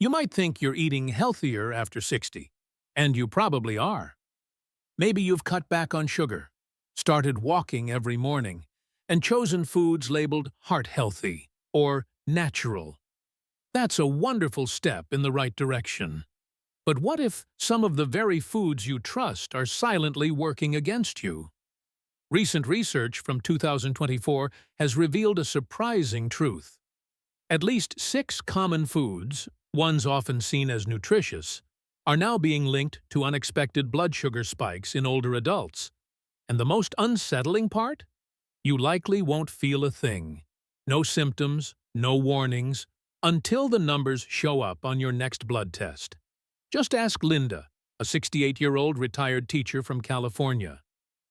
You might think you're eating healthier after 60, and you probably are. Maybe you've cut back on sugar, started walking every morning, and chosen foods labeled heart-healthy or natural. That's a wonderful step in the right direction. But what if some of the very foods you trust are silently working against you? Recent research from 2024 has revealed a surprising truth. At least 6 common foods, ones often seen as nutritious, are now being linked to unexpected blood sugar spikes in older adults. And the most unsettling part? You likely won't feel a thing. No symptoms, no warnings, until the numbers show up on your next blood test. Just ask Linda, a 68-year-old retired teacher from California.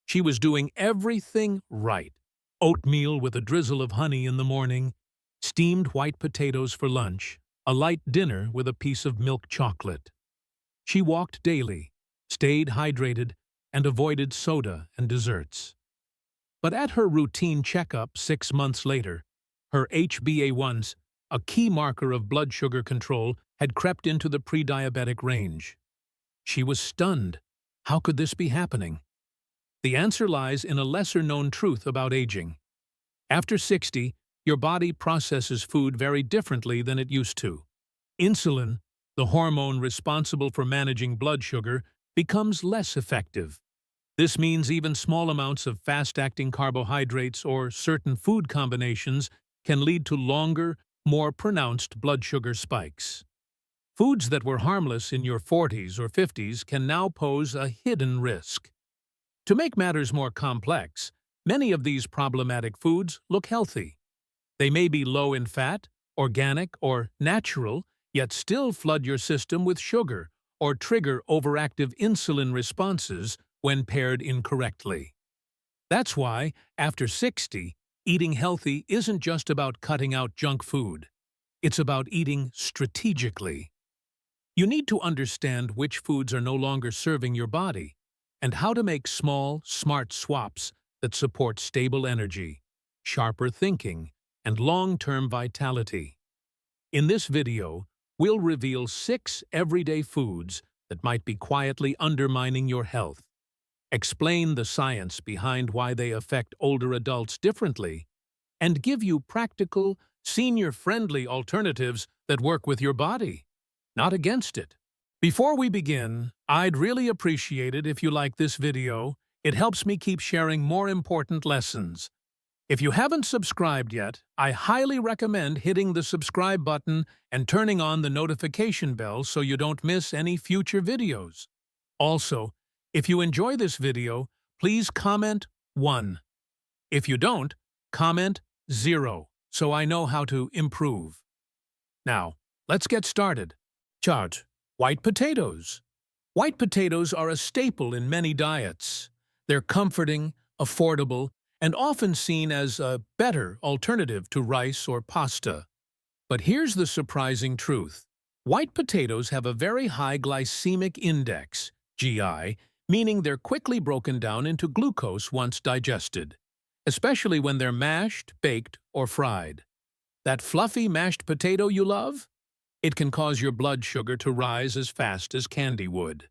She was doing everything right. Oatmeal with a drizzle of honey in the morning, steamed white potatoes for lunch, a light dinner with a piece of milk chocolate. She walked daily, stayed hydrated, and avoided soda and desserts. But at her routine checkup 6 months later, her HbA1c, a key marker of blood sugar control, had crept into the pre-diabetic range. She was stunned. How could this be happening? The answer lies in a lesser-known truth about aging. After 60, your body processes food very differently than it used to. Insulin, the hormone responsible for managing blood sugar, becomes less effective. This means even small amounts of fast-acting carbohydrates or certain food combinations can lead to longer, more pronounced blood sugar spikes. Foods that were harmless in your 40s or 50s can now pose a hidden risk. To make matters more complex, many of these problematic foods look healthy. They may be low in fat, organic, or natural, yet still flood your system with sugar or trigger overactive insulin responses when paired incorrectly. That's why, after 60, eating healthy isn't just about cutting out junk food. It's about eating strategically. You need to understand which foods are no longer serving your body and how to make small, smart swaps that support stable energy, sharper thinking, and long-term vitality. In this video, we'll reveal 6 everyday foods that might be quietly undermining your health, explain the science behind why they affect older adults differently, and give you practical, senior-friendly alternatives that work with your body, not against it. Before we begin, I'd really appreciate it if you like this video. It helps me keep sharing more important lessons. If you haven't subscribed yet, I highly recommend hitting the subscribe button and turning on the notification bell so you don't miss any future videos. Also, if you enjoy this video, please comment 1. If you don't, comment 0, so I know how to improve. Now, let's get started. Chart. White potatoes. White potatoes are a staple in many diets. They're comforting, affordable, and often seen as a better alternative to rice or pasta. But here's the surprising truth. White potatoes have a very high glycemic index, GI, meaning they're quickly broken down into glucose once digested, especially when they're mashed, baked, or fried. That fluffy mashed potato you love? It can cause your blood sugar to rise as fast as candy would.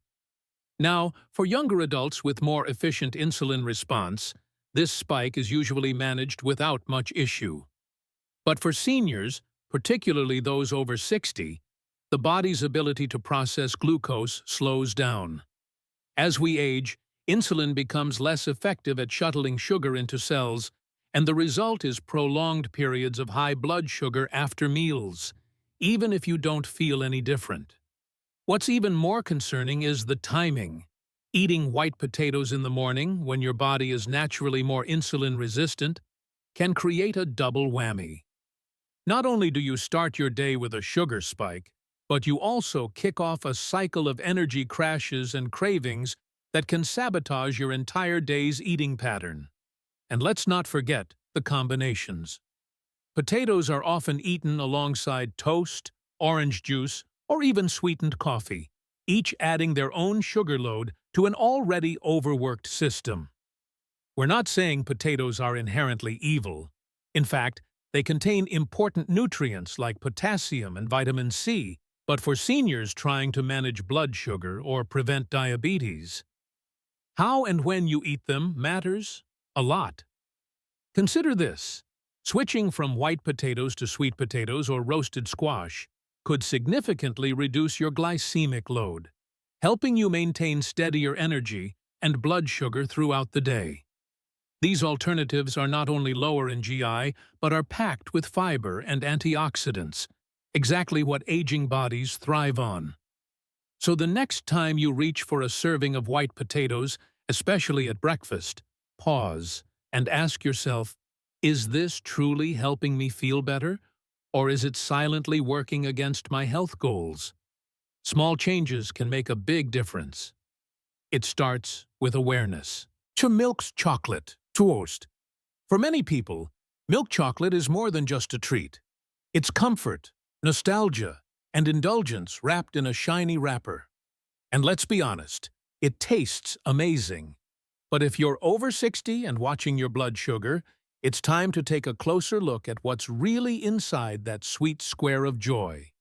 Now, for younger adults with more efficient insulin response, this spike is usually managed without much issue. But for seniors, particularly those over 60, the body's ability to process glucose slows down. As we age, insulin becomes less effective at shuttling sugar into cells, and the result is prolonged periods of high blood sugar after meals, even if you don't feel any different. What's even more concerning is the timing. Eating white potatoes in the morning, when your body is naturally more insulin-resistant, can create a double whammy. Not only do you start your day with a sugar spike, but you also kick off a cycle of energy crashes and cravings that can sabotage your entire day's eating pattern. And let's not forget the combinations. Potatoes are often eaten alongside toast, orange juice, or even sweetened coffee, each adding their own sugar load to an already overworked system. We're not saying potatoes are inherently evil. In fact, they contain important nutrients like potassium and vitamin C But for seniors trying to manage blood sugar or prevent diabetes, how and when you eat them matters a lot. Consider this. Switching from white potatoes to sweet potatoes or roasted squash could significantly reduce your glycemic load, helping you maintain steadier energy and blood sugar throughout the day. These alternatives are not only lower in GI, but are packed with fiber and antioxidants, exactly what aging bodies thrive on. So the next time you reach for a serving of white potatoes, especially at breakfast, pause and ask yourself, is this truly helping me feel better, or is it silently working against my health goals? Small changes can make a big difference. It starts with awareness. To milk's chocolate, toast. For many people, milk chocolate is more than just a treat. It's comfort, nostalgia, and indulgence wrapped in a shiny wrapper. And let's be honest, it tastes amazing. But if you're over 60 and watching your blood sugar, it's time to take a closer look at what's really inside that sweet square of joy.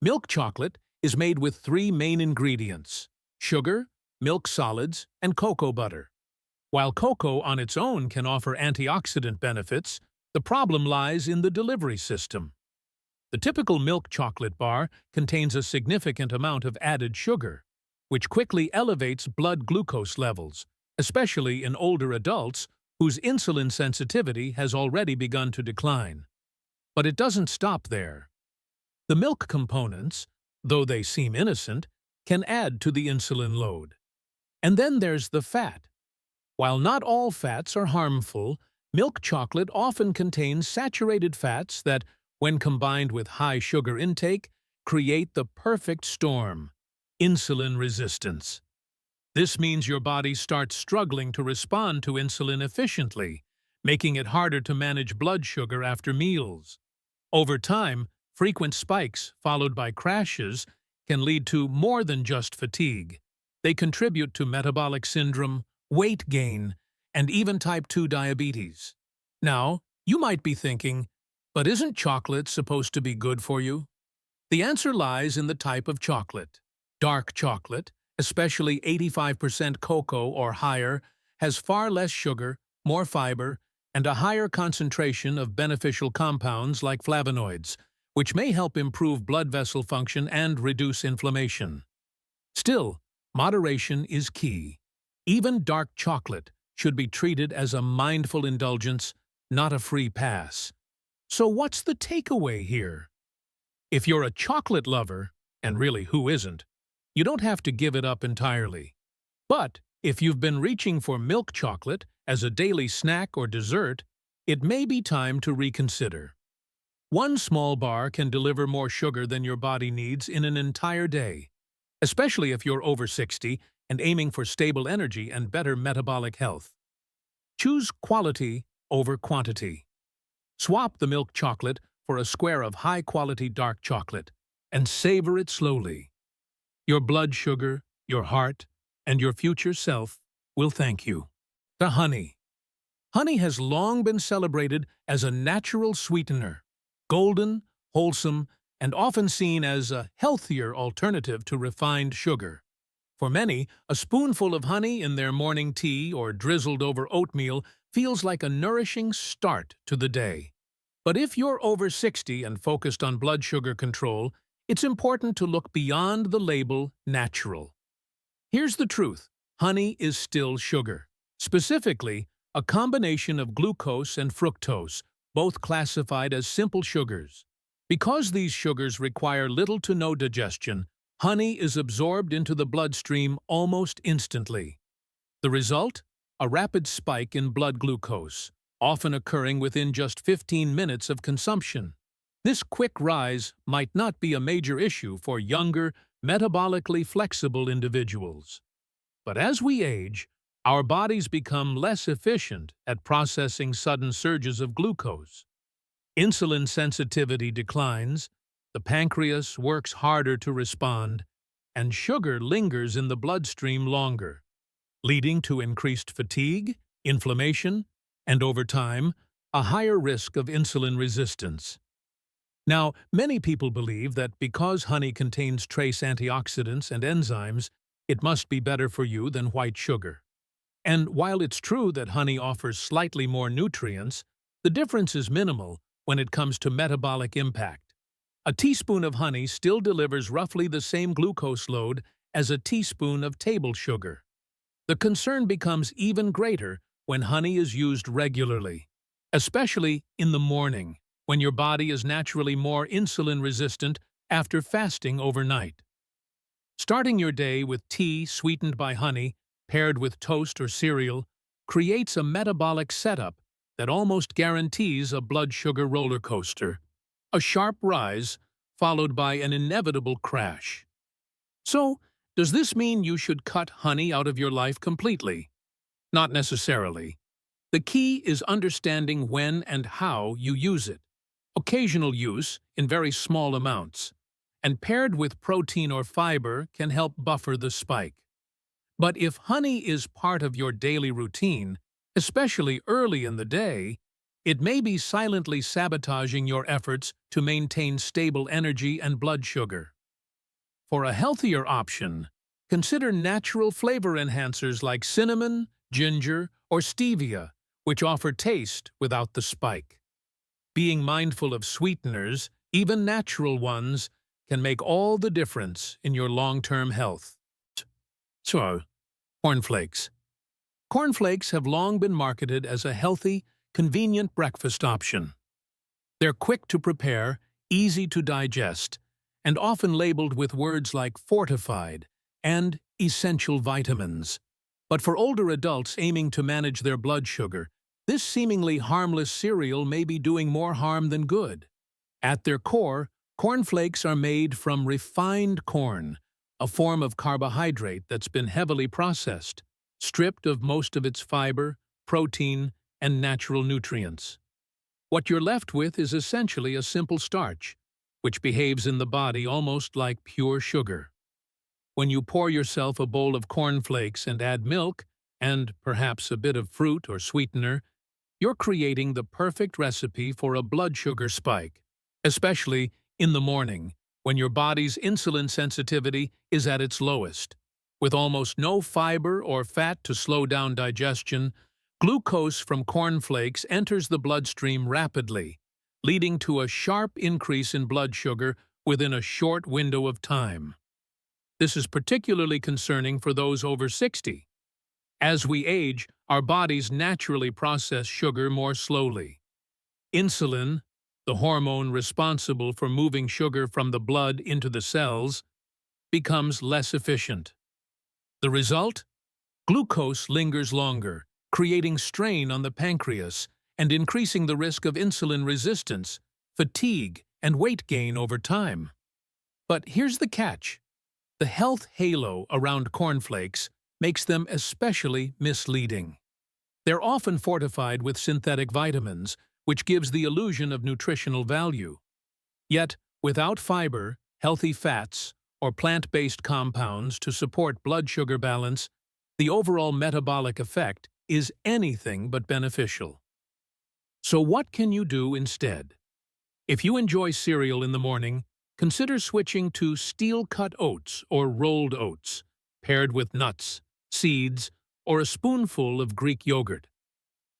Milk chocolate is made with 3 main ingredients: sugar, milk solids, and cocoa butter. While cocoa on its own can offer antioxidant benefits, the problem lies in the delivery system. The typical milk chocolate bar contains a significant amount of added sugar, which quickly elevates blood glucose levels, especially in older adults whose insulin sensitivity has already begun to decline. But it doesn't stop there. The milk components, though they seem innocent, can add to the insulin load. And then there's the fat. While not all fats are harmful, milk chocolate often contains saturated fats that, when combined with high sugar intake, create the perfect storm: insulin resistance. This means your body starts struggling to respond to insulin efficiently, making it harder to manage blood sugar after meals. Over time, frequent spikes, followed by crashes, can lead to more than just fatigue. They contribute to metabolic syndrome, weight gain, and even type 2 diabetes. Now, you might be thinking, but isn't chocolate supposed to be good for you? The answer lies in the type of chocolate. Dark chocolate, especially 85% cocoa or higher, has far less sugar, more fiber, and a higher concentration of beneficial compounds like flavonoids, which may help improve blood vessel function and reduce inflammation. Still, moderation is key. Even dark chocolate should be treated as a mindful indulgence, not a free pass. So what's the takeaway here? If you're a chocolate lover, and really who isn't, you don't have to give it up entirely. But if you've been reaching for milk chocolate as a daily snack or dessert, it may be time to reconsider. One small bar can deliver more sugar than your body needs in an entire day, especially if you're over 60 and aiming for stable energy and better metabolic health. Choose quality over quantity. Swap the milk chocolate for a square of high-quality dark chocolate and savor it slowly. Your blood sugar, your heart, and your future self will thank you. The honey. Honey has long been celebrated as a natural sweetener, golden, wholesome, and often seen as a healthier alternative to refined sugar. For many, a spoonful of honey in their morning tea or drizzled over oatmeal feels like a nourishing start to the day. But if you're over 60 and focused on blood sugar control, it's important to look beyond the label natural. Here's the truth: honey is still sugar. Specifically, a combination of glucose and fructose, both classified as simple sugars. Because these sugars require little to no digestion, honey is absorbed into the bloodstream almost instantly. The result? A rapid spike in blood glucose, often occurring within just 15 minutes of consumption. This quick rise might not be a major issue for younger, metabolically flexible individuals. But as we age, our bodies become less efficient at processing sudden surges of glucose. Insulin sensitivity declines, the pancreas works harder to respond, and sugar lingers in the bloodstream longer, leading to increased fatigue, inflammation, and over time, a higher risk of insulin resistance. Now, many people believe that because honey contains trace antioxidants and enzymes, it must be better for you than white sugar. And while it's true that honey offers slightly more nutrients, the difference is minimal when it comes to metabolic impact. A teaspoon of honey still delivers roughly the same glucose load as a teaspoon of table sugar. The concern becomes even greater when honey is used regularly, especially in the morning, when your body is naturally more insulin-resistant after fasting overnight. Starting your day with tea sweetened by honey, paired with toast or cereal, creates a metabolic setup that almost guarantees a blood sugar roller coaster. A sharp rise, followed by an inevitable crash. So, does this mean you should cut honey out of your life completely? Not necessarily. The key is understanding when and how you use it. Occasional use, in very small amounts, and paired with protein or fiber can help buffer the spike. But if honey is part of your daily routine, especially early in the day, it may be silently sabotaging your efforts to maintain stable energy and blood sugar. For a healthier option, consider natural flavor enhancers like cinnamon, ginger, or stevia, which offer taste without the spike. Being mindful of sweeteners, even natural ones, can make all the difference in your long-term health. So, cornflakes. Cornflakes have long been marketed as a healthy, convenient breakfast option. They're quick to prepare, easy to digest, and often labeled with words like fortified and essential vitamins. But for older adults aiming to manage their blood sugar, this seemingly harmless cereal may be doing more harm than good. At their core, cornflakes are made from refined corn, a form of carbohydrate that's been heavily processed, stripped of most of its fiber, protein, and natural nutrients. What you're left with is essentially a simple starch, which behaves in the body almost like pure sugar. When you pour yourself a bowl of cornflakes and add milk, and perhaps a bit of fruit or sweetener, you're creating the perfect recipe for a blood sugar spike, especially in the morning, when your body's insulin sensitivity is at its lowest. With almost no fiber or fat to slow down digestion, glucose from cornflakes enters the bloodstream rapidly, leading to a sharp increase in blood sugar within a short window of time. This is particularly concerning for those over 60. As we age, our bodies naturally process sugar more slowly. Insulin, the hormone responsible for moving sugar from the blood into the cells, becomes less efficient. The result? Glucose lingers longer, creating strain on the pancreas and increasing the risk of insulin resistance, fatigue, and weight gain over time. But here's the catch. The health halo around cornflakes makes them especially misleading. They're often fortified with synthetic vitamins, which gives the illusion of nutritional value. Yet, without fiber, healthy fats, or plant-based compounds to support blood sugar balance, the overall metabolic effect is anything but beneficial. So what can you do instead? If you enjoy cereal in the morning, consider switching to steel-cut oats or rolled oats, paired with nuts, seeds, or a spoonful of Greek yogurt.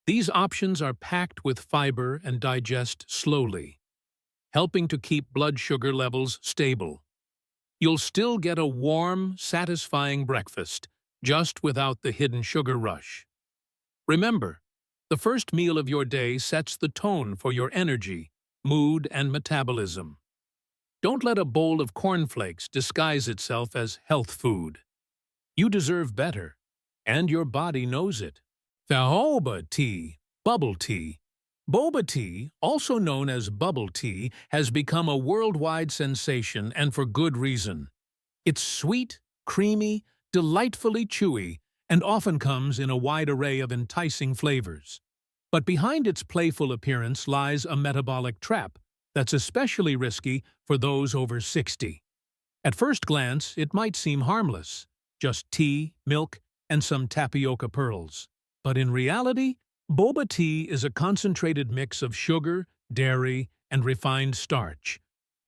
These options are packed with fiber and digest slowly, helping to keep blood sugar levels stable. You'll still get a warm, satisfying breakfast, just without the hidden sugar rush. Remember, the first meal of your day sets the tone for your energy, mood, and metabolism. Don't let a bowl of cornflakes disguise itself as health food. You deserve better, and your body knows it. Boba tea, bubble tea. Boba tea, also known as bubble tea, has become a worldwide sensation, and for good reason. It's sweet, creamy, delightfully chewy, and often comes in a wide array of enticing flavors. But behind its playful appearance lies a metabolic trap that's especially risky for those over 60. At first glance, it might seem harmless, just tea, milk, and some tapioca pearls. But in reality, boba tea is a concentrated mix of sugar, dairy, and refined starch,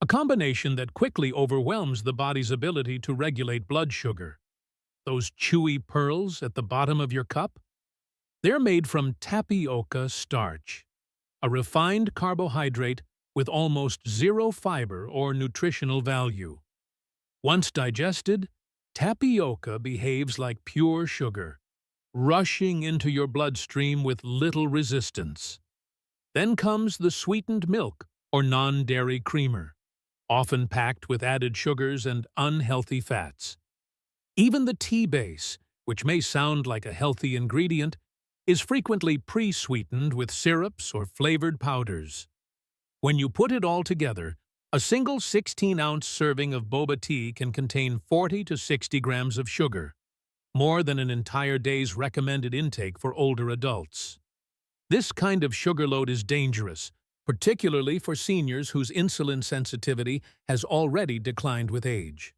a combination that quickly overwhelms the body's ability to regulate blood sugar. Those chewy pearls at the bottom of your cup? They're made from tapioca starch, a refined carbohydrate with almost zero fiber or nutritional value. Once digested, tapioca behaves like pure sugar, rushing into your bloodstream with little resistance. Then comes the sweetened milk or non-dairy creamer, often packed with added sugars and unhealthy fats. Even the tea base, which may sound like a healthy ingredient, is frequently pre-sweetened with syrups or flavored powders. When you put it all together, a single 16-ounce serving of boba tea can contain 40 to 60 grams of sugar, more than an entire day's recommended intake for older adults. This kind of sugar load is dangerous, particularly for seniors whose insulin sensitivity has already declined with age.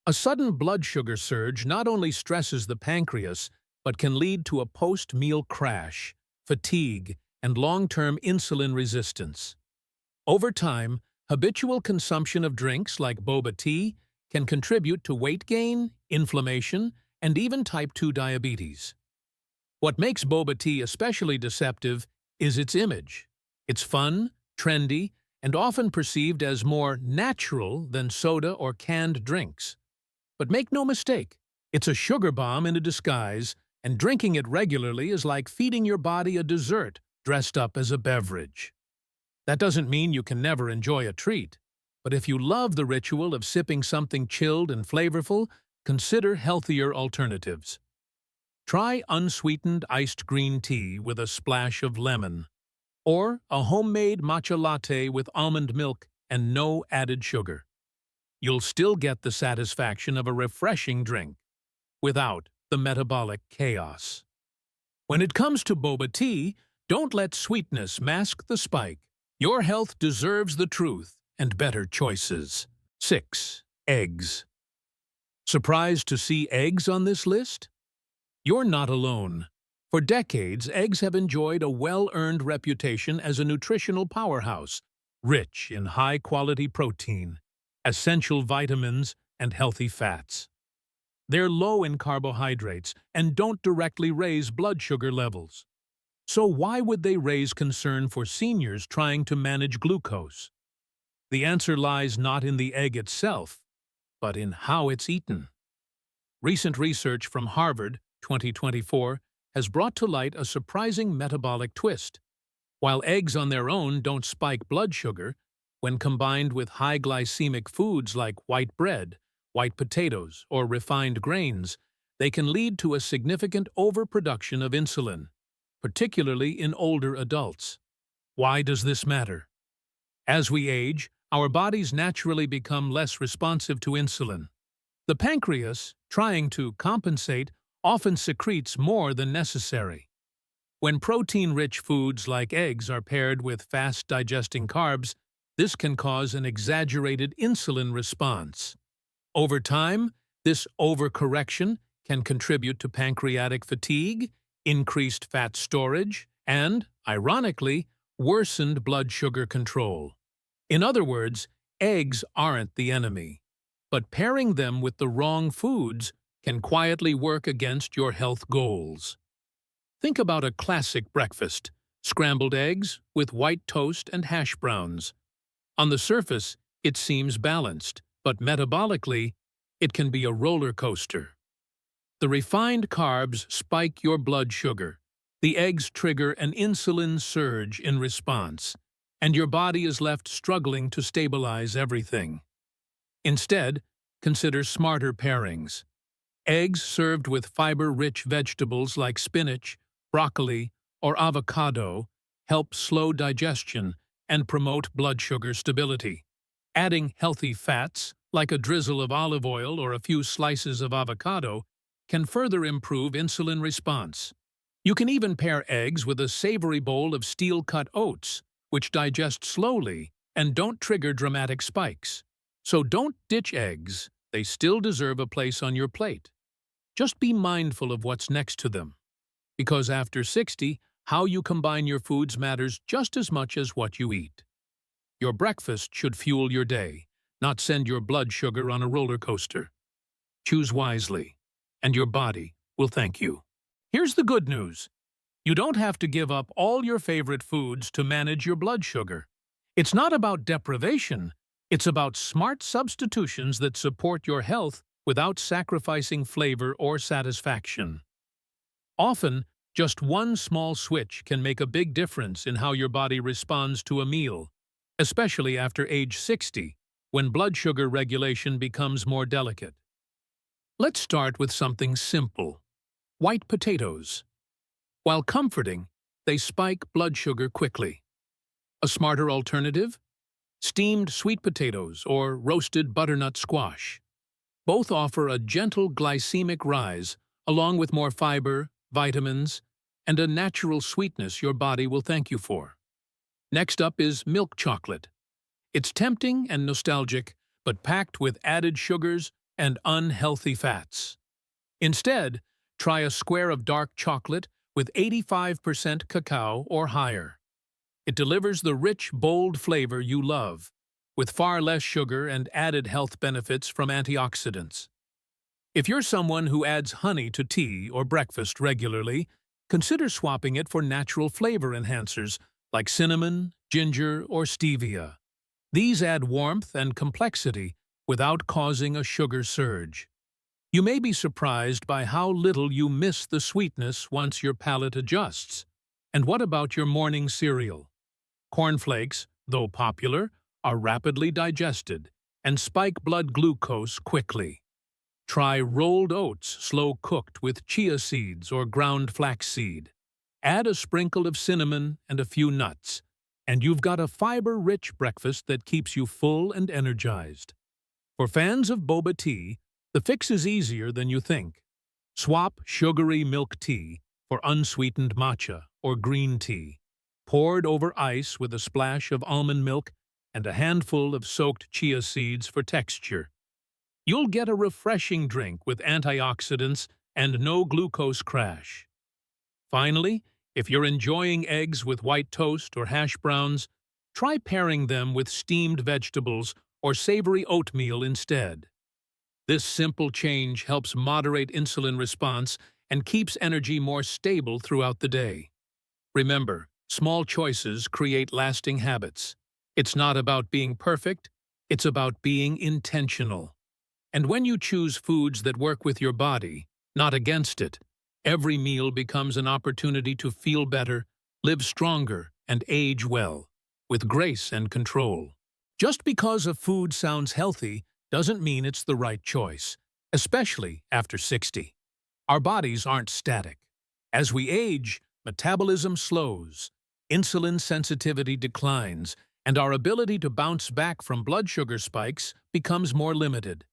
A sudden blood sugar surge not only stresses the pancreas, but can lead to a post-meal crash, fatigue, and long-term insulin resistance. Over time, habitual consumption of drinks like boba tea can contribute to weight gain, inflammation, and even type 2 diabetes. What makes boba tea especially deceptive is its image. It's fun, trendy, and often perceived as more natural than soda or canned drinks. But make no mistake, it's a sugar bomb in a disguise, and drinking it regularly is like feeding your body a dessert dressed up as a beverage. That doesn't mean you can never enjoy a treat, but if you love the ritual of sipping something chilled and flavorful, consider healthier alternatives. Try unsweetened iced green tea with a splash of lemon, or a homemade matcha latte with almond milk and no added sugar. You'll still get the satisfaction of a refreshing drink, without the metabolic chaos. When it comes to boba tea, don't let sweetness mask the spike. Your health deserves the truth and better choices. 6. Eggs. Surprised to see eggs on this list? You're not alone. For decades, eggs have enjoyed a well-earned reputation as a nutritional powerhouse, rich in high-quality protein, essential vitamins, and healthy fats. They're low in carbohydrates and don't directly raise blood sugar levels. So why would they raise concern for seniors trying to manage glucose? The answer lies not in the egg itself, but in how it's eaten. Recent research from Harvard, 2024, has brought to light a surprising metabolic twist. While eggs on their own don't spike blood sugar, when combined with high glycemic foods like white bread, white potatoes, or refined grains, they can lead to a significant overproduction of insulin, particularly in older adults. Why does this matter? As we age, our bodies naturally become less responsive to insulin. The pancreas, trying to compensate, often secretes more than necessary. When protein-rich foods like eggs are paired with fast-digesting carbs, this can cause an exaggerated insulin response. Over time, this overcorrection can contribute to pancreatic fatigue, increased fat storage, and, ironically, worsened blood sugar control. In other words, eggs aren't the enemy, but pairing them with the wrong foods can quietly work against your health goals. Think about a classic breakfast: scrambled eggs with white toast and hash browns. On the surface, it seems balanced, but metabolically, it can be a roller coaster. The refined carbs spike your blood sugar, the eggs trigger an insulin surge in response, and your body is left struggling to stabilize everything. Instead, consider smarter pairings. Eggs served with fiber-rich vegetables like spinach, broccoli, or avocado help slow digestion and promote blood sugar stability. Adding healthy fats, like a drizzle of olive oil or a few slices of avocado, can further improve insulin response. You can even pair eggs with a savory bowl of steel-cut oats, which digest slowly and don't trigger dramatic spikes. So don't ditch eggs. They still deserve a place on your plate. Just be mindful of what's next to them. Because after 60, how you combine your foods matters just as much as what you eat. Your breakfast should fuel your day, not send your blood sugar on a roller coaster. Choose wisely, and your body will thank you. Here's the good news. You don't have to give up all your favorite foods to manage your blood sugar. It's not about deprivation. It's about smart substitutions that support your health without sacrificing flavor or satisfaction. Often, just one small switch can make a big difference in how your body responds to a meal, especially after age 60, when blood sugar regulation becomes more delicate. Let's start with something simple: white potatoes. While comforting, they spike blood sugar quickly. A smarter alternative? Steamed sweet potatoes or roasted butternut squash. Both offer a gentle glycemic rise, along with more fiber, vitamins, and a natural sweetness your body will thank you for. Next up is milk chocolate. It's tempting and nostalgic, but packed with added sugars and unhealthy fats. Instead, try a square of dark chocolate with 85% cacao or higher. It delivers the rich, bold flavor you love, with far less sugar and added health benefits from antioxidants. If you're someone who adds honey to tea or breakfast regularly, consider swapping it for natural flavor enhancers like cinnamon, ginger, or stevia. These add warmth and complexity without causing a sugar surge. You may be surprised by how little you miss the sweetness once your palate adjusts. And what about your morning cereal? Cornflakes, though popular, are rapidly digested and spike blood glucose quickly. Try rolled oats slow-cooked with chia seeds or ground flaxseed. Add a sprinkle of cinnamon and a few nuts, and you've got a fiber-rich breakfast that keeps you full and energized. For fans of boba tea, the fix is easier than you think. Swap sugary milk tea for unsweetened matcha or green tea, poured over ice with a splash of almond milk and a handful of soaked chia seeds for texture. You'll get a refreshing drink with antioxidants and no glucose crash. Finally, if you're enjoying eggs with white toast or hash browns, try pairing them with steamed vegetables or savory oatmeal instead. This simple change helps moderate insulin response and keeps energy more stable throughout the day. Remember, small choices create lasting habits. It's not about being perfect, it's about being intentional. And when you choose foods that work with your body, not against it, every meal becomes an opportunity to feel better, live stronger, and age well, with grace and control. Just because a food sounds healthy doesn't mean it's the right choice, especially after 60. Our bodies aren't static. As we age, metabolism slows, insulin sensitivity declines, and our ability to bounce back from blood sugar spikes becomes more limited.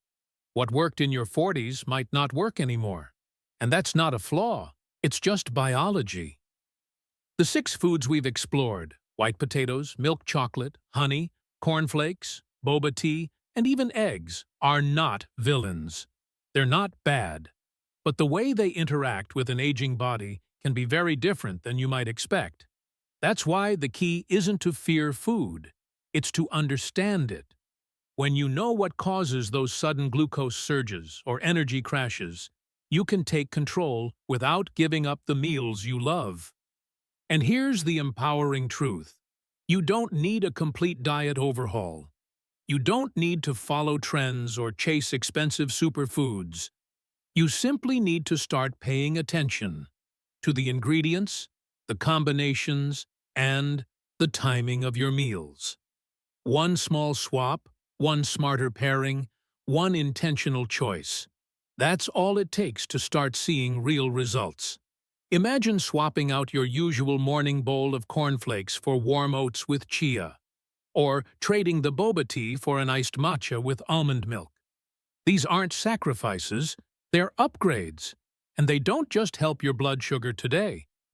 What worked in your 40s might not work anymore. And that's not a flaw, it's just biology. The 6 foods we've explored, white potatoes, milk chocolate, honey, cornflakes, boba tea, and even eggs, are not villains. They're not bad. But the way they interact with an aging body can be very different than you might expect. That's why the key isn't to fear food, it's to understand it. When you know what causes those sudden glucose surges or energy crashes, you can take control without giving up the meals you love. And here's the empowering truth. You don't need a complete diet overhaul. You don't need to follow trends or chase expensive superfoods. You simply need to start paying attention to the ingredients, the combinations, and the timing of your meals. One small swap, one smarter pairing, one intentional choice. That's all it takes to start seeing real results. Imagine swapping out your usual morning bowl of cornflakes for warm oats with chia, or trading the boba tea for an iced matcha with almond milk. These aren't sacrifices, they're upgrades, and they don't just help your blood sugar today,